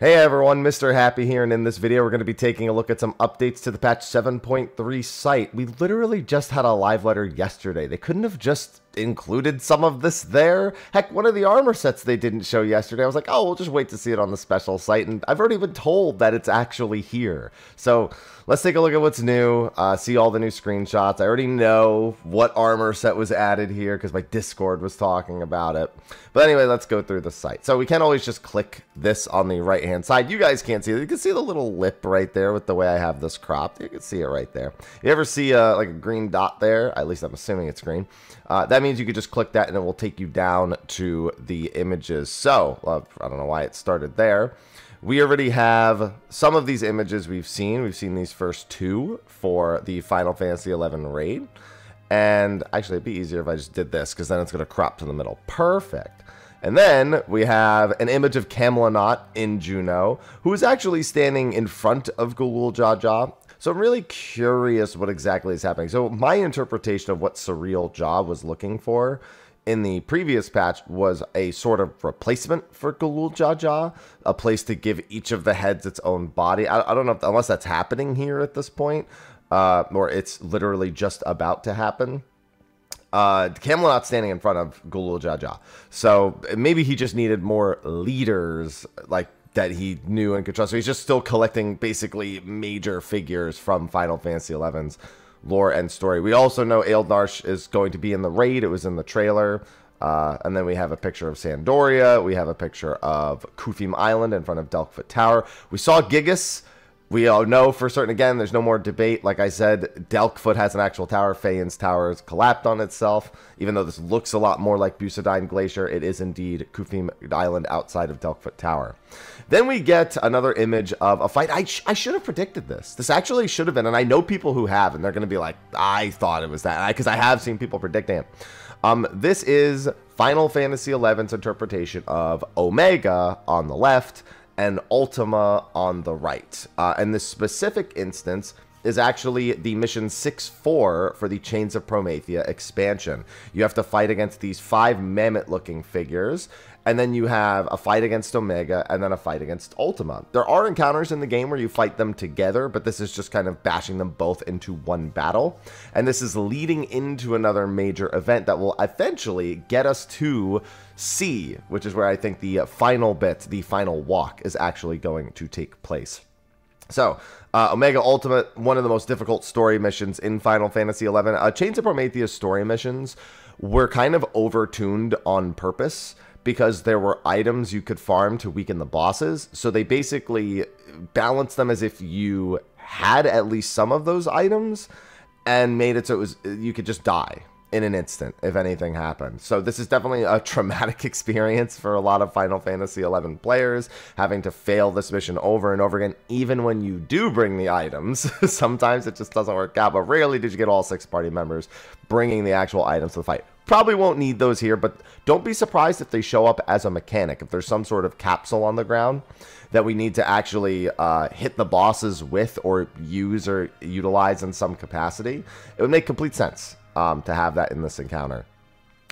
Hey everyone, Mr. Happy here, and in this video we're going to be taking a look at some updates to the patch 7.3 site. We literally just had a live letter yesterday. They couldn't have just included some of this there. Heck, one of the armor sets they didn't show yesterday, I was like, oh, we'll just wait to see it on the special site, and I've already been told that it's actually here. So let's take a look at what's new, see all the new screenshots. I already know what armor set was added here because my Discord was talking about it. But anyway, let's go through the site. So we can't always just click this on the right hand side. You guys can't see it. You can see the little lip right there with the way I have this cropped. You can see it right there. You ever see like a green dot there? At least I'm assuming it's green. That means you could just click that and it will take you down to the images. So I don't know why it started there. We already have some of these images we've seen. We've seen these first two for the Final Fantasy XI raid. And actually, it'd be easier if I just did this, because then it's going to crop to the middle. Perfect. And then we have an image of Camelot in Juno, who is actually standing in front of Gulul Jaja. So I'm really curious what exactly is happening. So my interpretation of what Surreal Jaw was looking for in the previous patch was a sort of replacement for Gulul Jaja, a place to give each of the heads its own body. I don't know if, unless that's happening here at this point, or it's literally just about to happen. Camelot's standing in front of Gulul Jaja, so maybe he just needed more leaders like that he knew and could trust. So he's just still collecting basically major figures from Final Fantasy XI's lore and story. We also know Eldnarsh is going to be in the raid. It was in the trailer. And then we have a picture of Sandoria. We have a picture of Kufim Island in front of Delkfoot Tower. We saw Gigas. We all know for certain, again, there's no more debate. Like I said, Delkfoot has an actual tower. Phaeon's tower is collapsed on itself. Even though this looks a lot more like Busadine Glacier, it is indeed Kufim Island outside of Delkfoot Tower. Then we get another image of a fight. I should have predicted this. This actually should have been, and I know people who have, and they're going to be like, I thought it was that, because I have seen people predicting it. This is Final Fantasy XI's interpretation of Omega on the left and Ultima on the right. And this specific instance is actually the mission 6-4 for the Chains of Promethea expansion. You have to fight against these 5 mammoth-looking figures, and then you have a fight against Omega, and then a fight against Ultima. There are encounters in the game where you fight them together, but this is just kind of bashing them both into one battle. And this is leading into another major event that will eventually get us to C, which is where I think the final bit, the final walk, is actually going to take place. So, Omega Ultimate, one of the most difficult story missions in Final Fantasy XI. Chains of Promethea's story missions were kind of overtuned on purpose because there were items you could farm to weaken the bosses. So they basically balanced them as if you had at least some of those items and made it so it was, you could just die in an instant if anything happened. So this is definitely a traumatic experience for a lot of Final Fantasy XI players, having to fail this mission over and over again. Even when you do bring the items, sometimes it just doesn't work out, but rarely did you get all 6 party members bringing the actual items to the fight. Probably won't need those here, but don't be surprised if they show up as a mechanic. If there's some sort of capsule on the ground that we need to actually hit the bosses with or use or utilize in some capacity, it would make complete sense to have that in this encounter.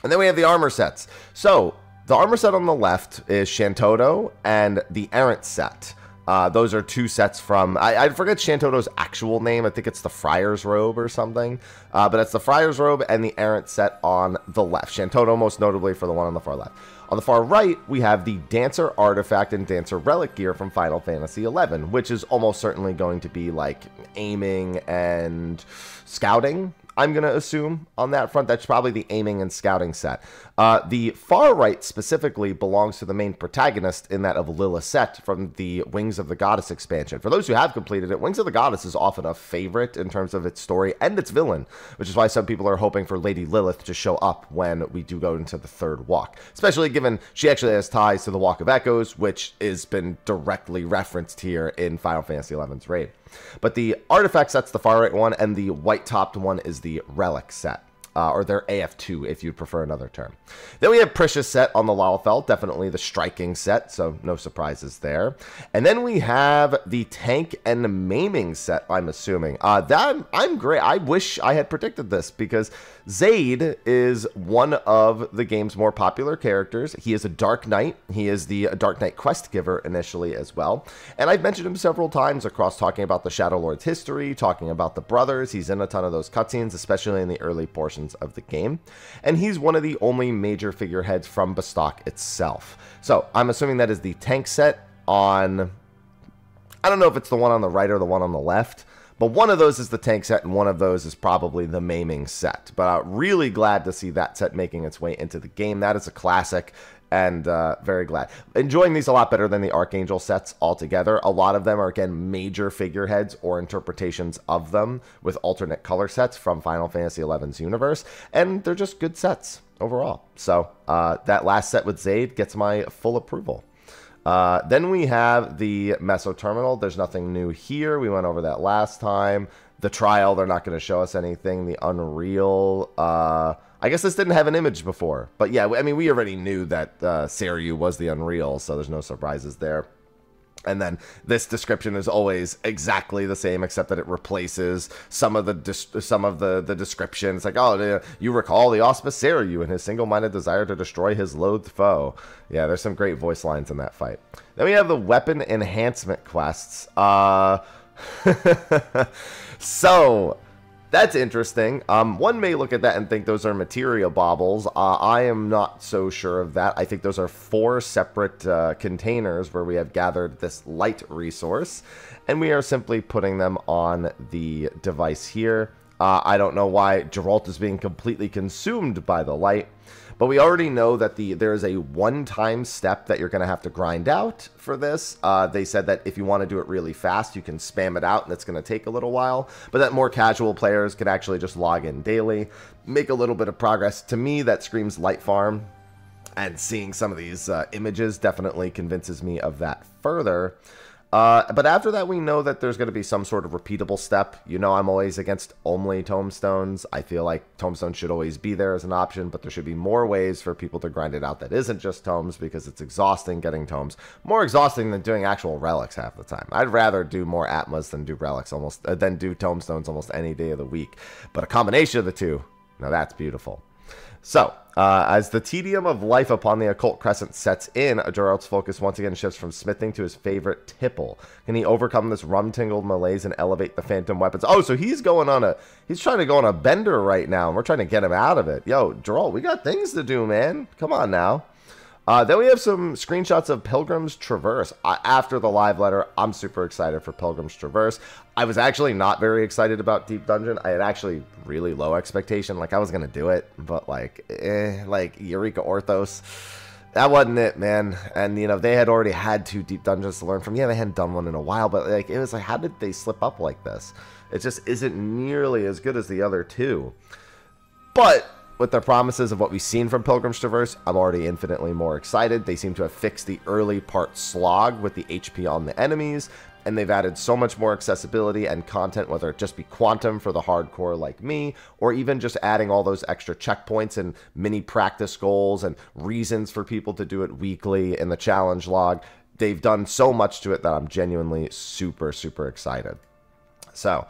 And then we have the armor sets. So the armor set on the left is Shantoto and the Errant set. Those are 2 sets from, I forget Shantoto's actual name. I think it's the Friar's Robe or something. But it's the Friar's Robe and the Errant set on the left. Shantoto most notably for the one on the far left. On the far right, we have the Dancer Artifact and Dancer Relic gear from Final Fantasy XI, which is almost certainly going to be like aiming and scouting, I'm going to assume, on that front. That's probably the aiming and scouting set. The far right specifically belongs to the main protagonist in that of Lilith from the Wings of the Goddess expansion. For those who have completed it, Wings of the Goddess is often a favorite in terms of its story and its villain, which is why some people are hoping for Lady Lilith to show up when we do go into the 3rd walk, especially given she actually has ties to the Walk of Echoes, which has been directly referenced here in Final Fantasy XI's raid. But the artifact set's the far right one, and the white topped one is the relic set. or their AF2 if you'd prefer another term. Then we have Prisha's set on the Lalfell, definitely the striking set, so no surprises there. And then we have the tank and maiming set, I'm assuming. I'm great. I wish I had predicted this because Zaid is one of the game's more popular characters. He is a Dark Knight. He is the Dark Knight quest giver initially as well. And I've mentioned him several times across talking about the Shadow Lord's history, talking about the brothers. He's in a ton of those cutscenes, especially in the early portions of the game. And he's one of the only major figureheads from Bastok itself. So I'm assuming that is the tank set on... I don't know if it's the one on the right or the one on the left. But one of those is the tank set, and one of those is probably the maiming set. But I'm really glad to see that set making its way into the game. That is a classic, and very glad. Enjoying these a lot better than the Archangel sets altogether. A lot of them are, again, major figureheads or interpretations of them with alternate color sets from Final Fantasy XI's universe. And they're just good sets overall. So that last set with Zaid gets my full approval. Then we have the Meso Terminal. There's nothing new here. We went over that last time. The Trial, they're not going to show us anything. The Unreal, I guess this didn't have an image before. But yeah, I mean, we already knew that Seiryu was the Unreal, so there's no surprises there. And then this description is always exactly the same, except that it replaces some of the description. It's like, oh, you recall the auspicious Seiryu and his single-minded desire to destroy his loathed foe. Yeah, there's some great voice lines in that fight. Then we have the weapon enhancement quests. So... that's interesting. One may look at that and think those are materia baubles. I am not so sure of that. I think those are 4 separate containers where we have gathered this light resource, and we are simply putting them on the device here. I don't know why Geralt is being completely consumed by the light, but we already know that there is a one-time step that you're going to have to grind out for this. They said that if you want to do it really fast, you can spam it out, and it's going to take a little while, but that more casual players can actually just log in daily, make a little bit of progress. To me, that screams Light Farm, and seeing some of these images definitely convinces me of that further. But after that, we know that there's going to be some sort of repeatable step. You know, I'm always against only tomestones. I feel like tomestones should always be there as an option, but there should be more ways for people to grind it out that isn't just tomes, because it's exhausting getting tomes. More exhausting than doing actual relics half the time. I'd rather do more Atmas than do relics than do tomestones almost any day of the week. But a combination of the two, now that's beautiful. So, as the tedium of life upon the Occult Crescent sets in, Geralt's focus once again shifts from smithing to his favorite tipple. Can he overcome this rum-tingled malaise and elevate the phantom weapons? Oh, so he's trying to go on a bender right now, and we're trying to get him out of it. Yo, Geralt, we got things to do, man. Come on now. Then we have some screenshots of Pilgrim's Traverse. After the live letter, I'm super excited for Pilgrim's Traverse. I was actually not very excited about Deep Dungeon. I had actually really low expectation. Like, I was going to do it, but like Eureka Orthos, that wasn't it, man. And, you know, they had already had 2 Deep Dungeons to learn from. Yeah, they hadn't done one in a while, but like, it was like, how did they slip up like this? It just isn't nearly as good as the other 2. But with their promises of what we've seen from Pilgrim's Traverse, I'm already infinitely more excited. They seem to have fixed the early part slog with the HP on the enemies, and they've added so much more accessibility and content, whether it just be Quantum for the hardcore like me, or even just adding all those extra checkpoints and mini practice goals and reasons for people to do it weekly in the challenge log. They've done so much to it that I'm genuinely super, super excited. So,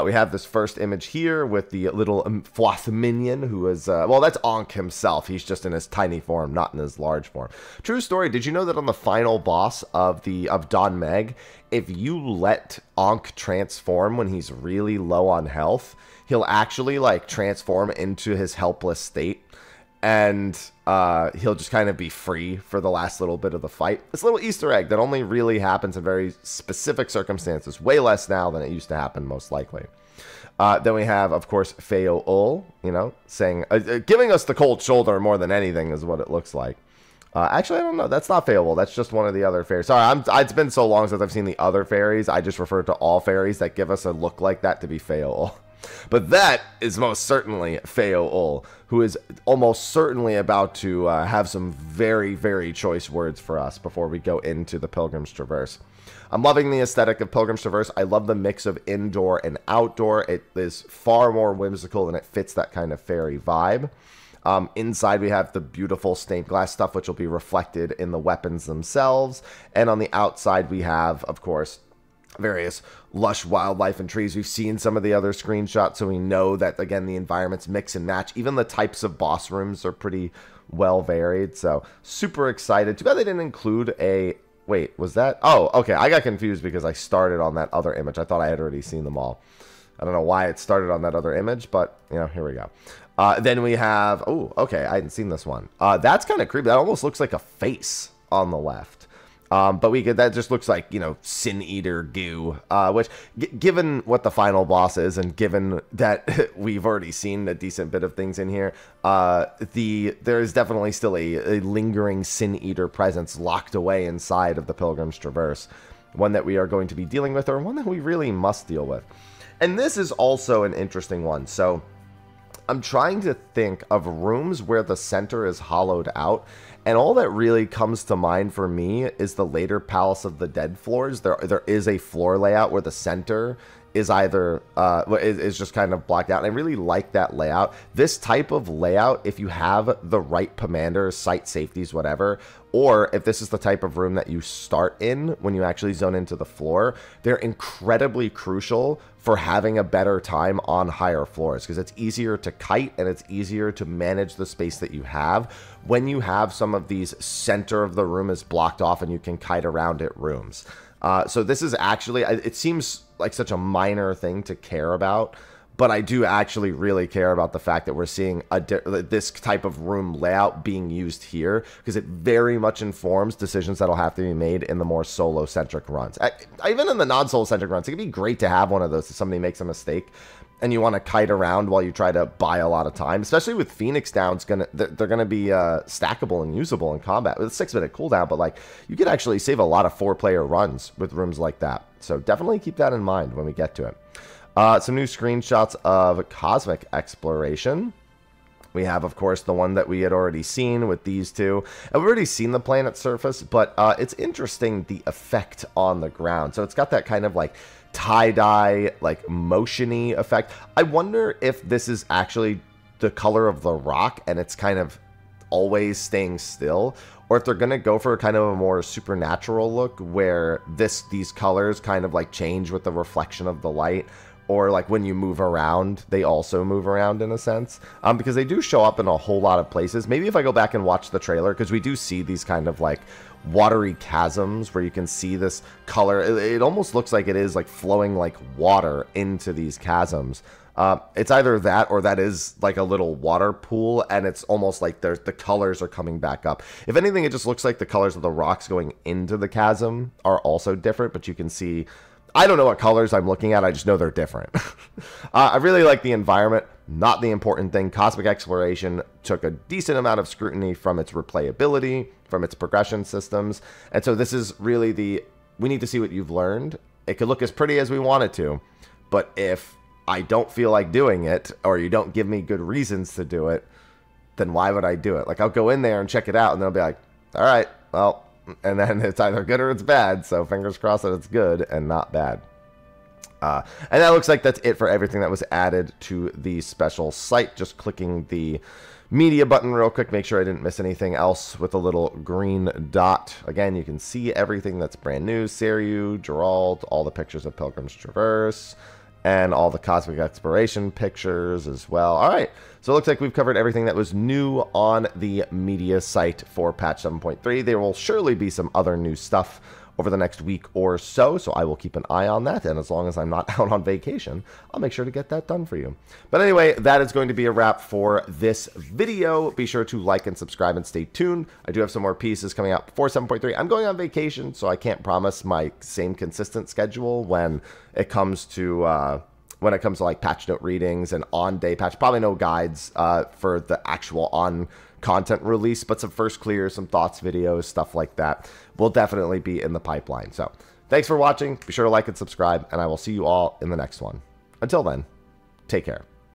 we have this first image here with the little Floth minion who is, well, that's Ankh himself. He's just in his tiny form, not in his large form. True story, did you know that on the final boss of Don Meg, if you let Ankh transform when he's really low on health, he'll actually, like, transform into his helpless state, and he'll just kind of be free for the last little bit of the fight. This little Easter egg that only really happens in very specific circumstances, way less now than it used to happen, most likely. Then we have, of course, Feo Ul, you know, saying, giving us the cold shoulder more than anything is what it looks like. Actually, I don't know. That's not Feo Ul. That's just one of the other fairies. Sorry, it's been so long since I've seen the other fairies. I just refer to all fairies that give us a look like that to be Feo Ul. But that is most certainly Feo-ul, who is almost certainly about to have some very, very choice words for us before we go into the Pilgrim's Traverse. I'm loving the aesthetic of Pilgrim's Traverse. I love the mix of indoor and outdoor. It is far more whimsical and it fits that kind of fairy vibe. Inside we have the beautiful stained glass stuff, which will be reflected in the weapons themselves. And on the outside we have, of course, various lush wildlife and trees. We've seen some of the other screenshots, so we know that, again, the environments mix and match. Even the types of boss rooms are pretty well varied, so super excited. Too bad they didn't include a... Wait, was that... Oh, okay, I got confused because I started on that other image. I thought I had already seen them all. I don't know why it started on that other image, but, you know, here we go. Then we have... Oh, okay, I hadn't seen this one. That's kind of creepy. That almost looks like a face on the left. But we could, that just looks like, you know, Sin Eater goo, which, given what the final boss is, and given that we've already seen a decent bit of things in here, there is definitely still a lingering Sin Eater presence locked away inside of the Pilgrim's Traverse. One that we are going to be dealing with, or one that we really must deal with. And this is also an interesting one. So I'm trying to think of rooms where the center is hollowed out, and all that really comes to mind for me is the later Palace of the Dead floors. There is a floor layout where the center is either is just kind of blocked out, and I really like that layout. This type of layout, if you have the right commanders, site safeties, whatever, or if this is the type of room that you start in when you actually zone into the floor, they're incredibly crucial for having a better time on higher floors, because it's easier to kite and it's easier to manage the space that you have when you have some of these center of the room is blocked off and you can kite around it rooms. So this is actually, it seems like such a minor thing to care about, but I do actually really care about the fact that we're seeing this type of room layout being used here, because it very much informs decisions that'll have to be made in the more solo-centric runs. Even in the non-solo-centric runs, it could be great to have one of those if somebody makes a mistake and you want to kite around while you try to buy a lot of time, especially with Phoenix Downs. They're going to be stackable and usable in combat with a 6-minute cooldown, but like you could actually save a lot of 4-player runs with rooms like that. So definitely keep that in mind when we get to it. Some new screenshots of Cosmic Exploration. We have, of course, the one that we had already seen with these two. And we've already seen the planet's surface, but it's interesting, the effect on the ground. So it's got that kind of like tie-dye, like motion-y effect. I wonder if this is actually the color of the rock and it's kind of always staying still, or if they're going to go for kind of a more supernatural look where these colors kind of like change with the reflection of the light. Or like when you move around, they also move around in a sense, because they do show up in a whole lot of places. Maybe if I go back and watch the trailer, because we do see these kind of like watery chasms where you can see this color. It almost looks like it is like flowing like water into these chasms. It's either that or that is like a little water pool, and it's almost like the colors are coming back up. If anything, it just looks like the colors of the rocks going into the chasm are also different, but you can see... I don't know what colors I'm looking at, I just know they're different. I really like the environment, not the important thing. Cosmic Exploration took a decent amount of scrutiny from its replayability, from its progression systems, and so this is really we need to see what you've learned. It could look as pretty as we want it to, but if I don't feel like doing it, or you don't give me good reasons to do it, then why would I do it? Like, I'll go in there and check it out, and then I'll be like, all right, well... And then it's either good or it's bad, so fingers crossed that it's good and not bad. And that looks like that's it for everything that was added to the special site. Just clicking the media button real quick, make sure I didn't miss anything else with a little green dot. Again, you can see everything that's brand new. Seiryu, Gerald, all the pictures of Pilgrim's Traverse, and all the Cosmic Exploration pictures as well. All right, so it looks like we've covered everything that was new on the media site for patch 7.3. There will surely be some other new stuff over the next week or so, so I will keep an eye on that, and as long as I'm not out on vacation, I'll make sure to get that done for you. But anyway, that is going to be a wrap for this video. Be sure to like and subscribe and stay tuned. I do have some more pieces coming out before 7.3. I'm going on vacation, so I can't promise my same consistent schedule when it comes to like patch note readings and on-day patch. Probably no guides for the actual on-content release, but some first clears, some thoughts videos, stuff like that will definitely be in the pipeline. So thanks for watching. Be sure to like and subscribe, and I will see you all in the next one. Until then, Take care.